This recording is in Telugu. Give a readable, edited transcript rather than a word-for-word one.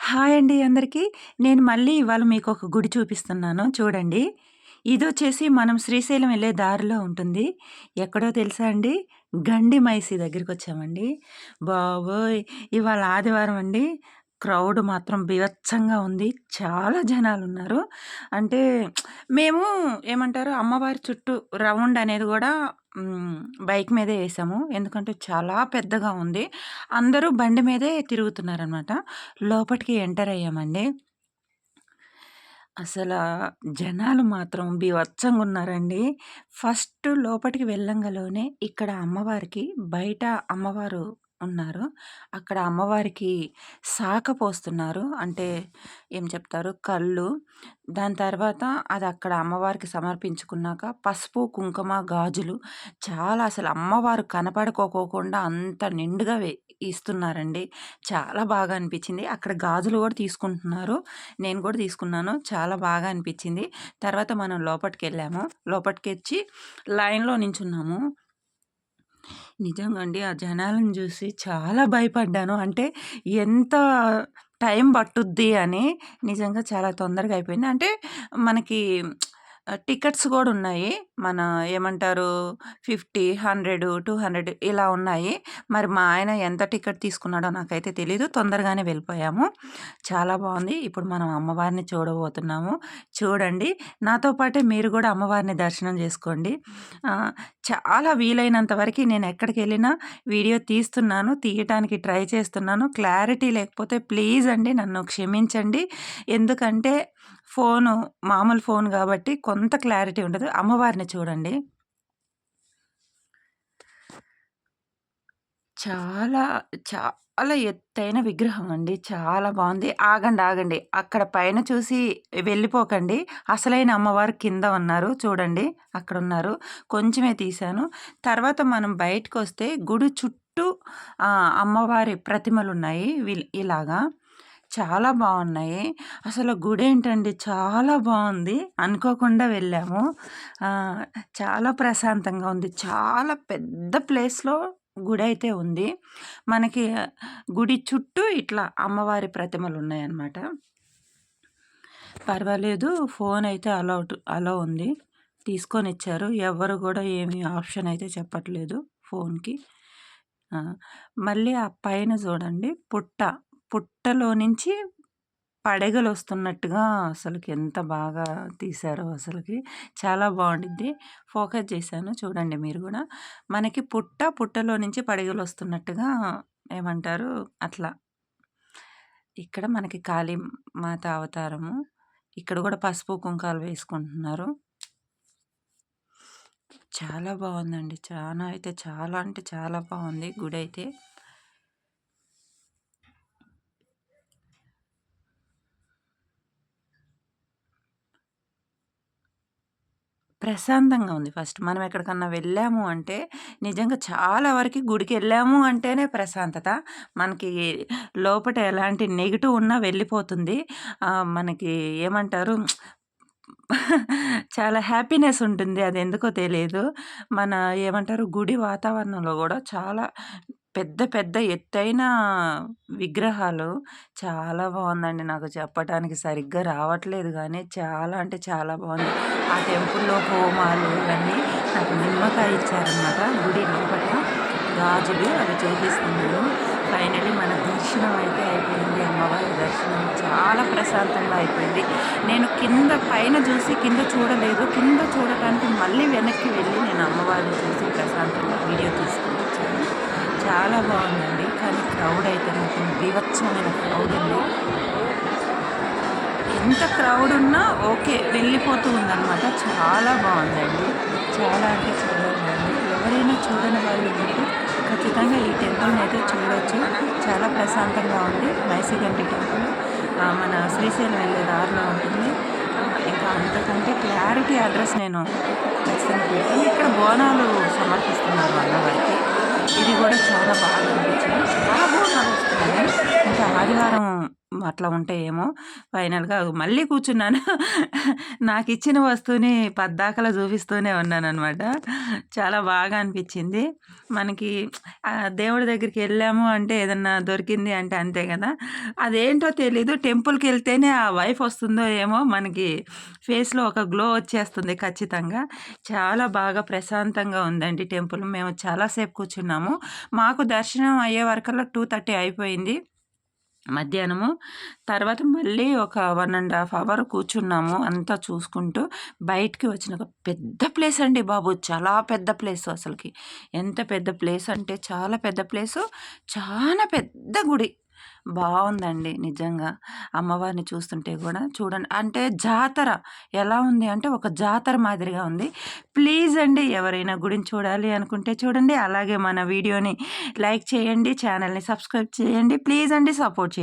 హాయ్ అండి అందరికీ. నేను మళ్ళీ ఇవాళ మీకొక గుడి చూపిస్తున్నాను చూడండి. ఇదొచ్చేసి మనం శ్రీశైలం వెళ్ళే దారిలో ఉంటుంది. ఎక్కడో తెలుసా అండి? గండి మైసీ దగ్గరికొచ్చామండి. బాబోయ్! ఇవాళ ఆదివారం అండి. క్రౌడ్ మాత్రం బీభత్సంగా ఉంది. చాలా జనాలున్నారు. అంటే మేము ఏమంటారు అమ్మవారి చుట్టూ రౌండ్ అనేది గూడా హ్మ్. బైక్ మీదే ఏసాము. ఎందుకంటే చాలా పెద్దగా ఉంది. అందరూ బండి మీదే తిరుగుతున్నారనమాట. లోపటికి ఎంటర్ అయ్యామండి. అసలా జనాలు మాత్రం బీభత్సంగున్నారండి. ఫస్ట్ లోపటికి వెళ్ళంగలోనే ఇక్కడ అమ్మవారికి బయట అమ్మవారు ఉన్నారు. అక్కడ అమ్మవారికి శాఖ పోస్తున్నారు. అంటే ఏం చెప్తారు కళ్ళు. దాని తర్వాత అది అక్కడ అమ్మవారికి సమర్పించుకున్నాక పసుపు, కుంకుమ, గాజులు చాలా అసలు అమ్మవారు కనపడుకోకోకుండా అంత నిండుగా ఇస్తున్నారండి. చాలా బాగా అనిపించింది. అక్కడ గాజులు గూడా తీసుకుంటున్నారు. నేను కూడా తీసుకున్నాను. చాలా బాగా అనిపించింది. తర్వాత మనం లోపటికెళ్ళాము. లోపటికొచ్చి లైన్‌లో నించున్నాము. నిజంగా అండి ఆ జనాలను చూసి చాలా భయపడ్డాను. అంటే ఎంత టైం పట్టుద్ది అని నిజంగా చాలా తొందరగా అయిపోయింది. అంటే మనకి టికెట్స్ గూడా ఉన్నాయి. మన ఏమంటారు 50, 100, 200 ఇలా ఉన్నాయి. మరి మా ఆయన ఎంత టికెట్ తీసుకున్నాడో నాకైతే తెలీదు. తొందరగానే వెళ్ళిపోయాము. చాలా బావుంది. ఇప్పుడు మనం అమ్మవారిని చూడబోతున్నాము. చూడండి. నాతో పాటే మీరు గూడా అమ్మవారిని దర్శనం జేసుకోండి. ఆహ్, చాలా వీలైనంత వరకి నేను ఎక్కడికెళ్ళినా వీడియో తీస్తున్నాను. తీయటానికి ట్రై చేస్తున్నాను. క్లారిటీ లేకపోతే ప్లీజ్ అండి నన్ను క్షమించండి. ఎందుకంటే మామూలు ఫోను గాబట్టి కొంత క్లారిటీ ఉండదు. అమ్మవారిని చూడండి. చాలా, చాలా ఎత్తైన విగ్రహం అండి. చాలా బావుంది. ఆగండి, ఆగండి. అక్కడ పైన చూసి వెళ్ళిపోకండి. అసలైన అమ్మవారు కింద ఉన్నారు. చూడండి అక్కడున్నారు. కొంచెమే తీశాను. తర్వాత మనం బయటకొస్తే గుడి చుట్టూ అమ్మవారి ప్రతిమలున్నాయి. ఇలాగా. చాలా బావున్నాయి. అసలు గుడేంటండి చాలా బావుంది. అనుకోకుండా వెళ్ళాము. ఆహ్, చాలా ప్రశాంతంగా ఉంది. చాలా పెద్ద ప్లేస్‌లో గుడైతే ఉంది. మనకి గుడి చుట్టూ ఇట్లా అమ్మవారి ప్రతిమలున్నాయన్నమాట. పర్వాలేదు. ఫోనయితే అలో ఉంది. తీసుకొనిచ్చారు. ఎవ్వరు గూడా ఏమి ఆప్షన్ అయితే చెప్పట్లేదు ఫోన్‌కి. ఆ! మళ్ళీ ఆ పైన జూడండి పుట్ట. పుట్టలో నుంచి పడగలొస్తున్నట్టుగా అసలకి ఎంత బాగా తీశారో అసలకి. చాలా బావుండిద్ది. ఫోకస్ చేశాను చూడండి మీరు గూడా. మనకి పుట్టలో నుంచి పడగలొస్తున్నట్టుగా ఏమంటారు అట్లా. ఇక్కడ మనకి కాళీ మాత అవతారము. ఇక్కడ గూడా పసుపు, కుంకాలు వేసుకుంటున్నారు. చాలా బావుందండి. చానా అయితే చాలా అంటే చాలా బావుంది గుడైతే. ప్రశాంతంగా ఉంది ఫస్ట్. మనం ఎక్కడికన్నా వెళ్ళాము అంటే, నిజంగా చాలా వరకి గుడికెళ్ళాము అంటేనే ప్రశాంతత. మనకి లోపట ఎలాంటి నెగెటివ్ ఉన్నా వెళ్ళిపోతుంది. మనకి ఏమంటారు చాలా హ్యాపీనెస్ ఉంటుంది. అదెందుకో తెలీదు. మన ఏమంటారు గుడి వాతావరణంలో గూడా చాలా పెద్ద పెద్ద ఎత్తైన విగ్రహాలు చాలా బావుందండి. నాకు చెప్పటానికి సరిగ్గా రావట్లేదు గానీ, చాలా అంటే చాలా బావుంది. ఆ టెంపుల్‌లో హోమాలు ఇవన్నీ నాకు నిమ్మకాయ ఇచ్చారనమాట. గుడి లోపట గాజులు అవి చేపిస్తున్నారు. ఫైనల్లీ మన దర్శనం అయితే అయిపోయింది. అమ్మవారి దర్శనం చాలా ప్రశాంతంగా అయిపోయింది. నేను పైన చూసి కింద చూడలేదు. కింద చూడటానికి మళ్ళీ వెనక్కి వెళ్ళి నేను అమ్మవారిని చూసి ప్రశాంతంగా వీడియో తీసుకొని వచ్చాను. చాలా బావుందండి. కానీ క్రౌడ్ అయితే మాత్రం బీభత్సమైన క్రౌడ్ ఉంది. ఎంత క్రౌడ్ ఉన్నా ఓకే. వెళ్ళిపోతూ ఉందనమాట. చాలా బావుందండి. చాలా అంటే చాలా బావుంది. ఎవరైనా చూడని వాళ్ళు ఉంటే ఖచ్చితంగా ఈ టెంపుల్‌ని అయితే చూడొచ్చు. చాలా ప్రశాంతంగా ఉంది. మైసిగంటి టెంపుల్ మన శ్రీశైలం వెళ్ళే దారిలో ఉంటుంది. ఇంకా అంతకంటే క్లారిటీ అడ్రెస్ నేను ఖచ్చితంగా పెడతాను. ఇక్కడ బోనాలు సమర్పిస్తున్నారు అమ్మవారికి. ఇది కూడా చాలా బాగా అనిపించింది. చాలా బోనాలు వస్తున్నాయి. ఇంకా ఆదివారం అట్లా ఉంటాయేమో. ఫైనల్‌గా మళ్ళీ కూర్చున్నాను. నాకిచ్చిన వస్తువుని పద్దాకలా చూపిస్తూనే ఉన్నాననమాట. చాలా బాగా అనిపిచ్చింది. మనకి దేవుడి దగ్గరికెళ్ళాము అంటే ఏదన్నా దొరికింది అంటే అంతే గదా! అదేంటో తెలీదు. టెంపుల్‌కెళ్తేనే ఆ వైఫ్ వస్తుందో ఏమో మనకి ఫేస్‌లో ఒక గ్లో వచ్చేస్తుంది ఖచ్చితంగా. చాలా బాగా ప్రశాంతంగా ఉందండి టెంపుల్. మేము చాలా సేపు కూర్చున్నాము. మాకు దర్శనం అయ్యే వరకల్లా 2:30 అయిపోయింది మధ్యాహ్నము. తర్వాత మళ్ళీ ఒక 1 ½ అవర్ కూర్చున్నాము. అంతా చూసుకుంటూ బయటికి వచ్చినాక పెద్ద ప్లేస్ అండి బాబు. చాలా పెద్ద ప్లేసు అసలకి. ఎంత పెద్ద ప్లేస్ అంటే చాలా పెద్ద ప్లేసు. చానా పెద్ద గుడి. బావుందండి నిజంగా. అమ్మవారిని చూస్తుంటే గూడా చూడండి అంటే జాతర ఎలా ఉంది అంటే ఒక జాతర మాదిరిగా ఉంది. ప్లీజ్ అండి ఎవరైనా గుడిని చూడాలి అనుకుంటే చూడండి. అలాగే మన వీడియోని లైక్ చేయండి. ఛానల్‌ని సబ్స్క్రైబ్ చేయండి. ప్లీజ్ అండి సపోర్ట్ చేయండి.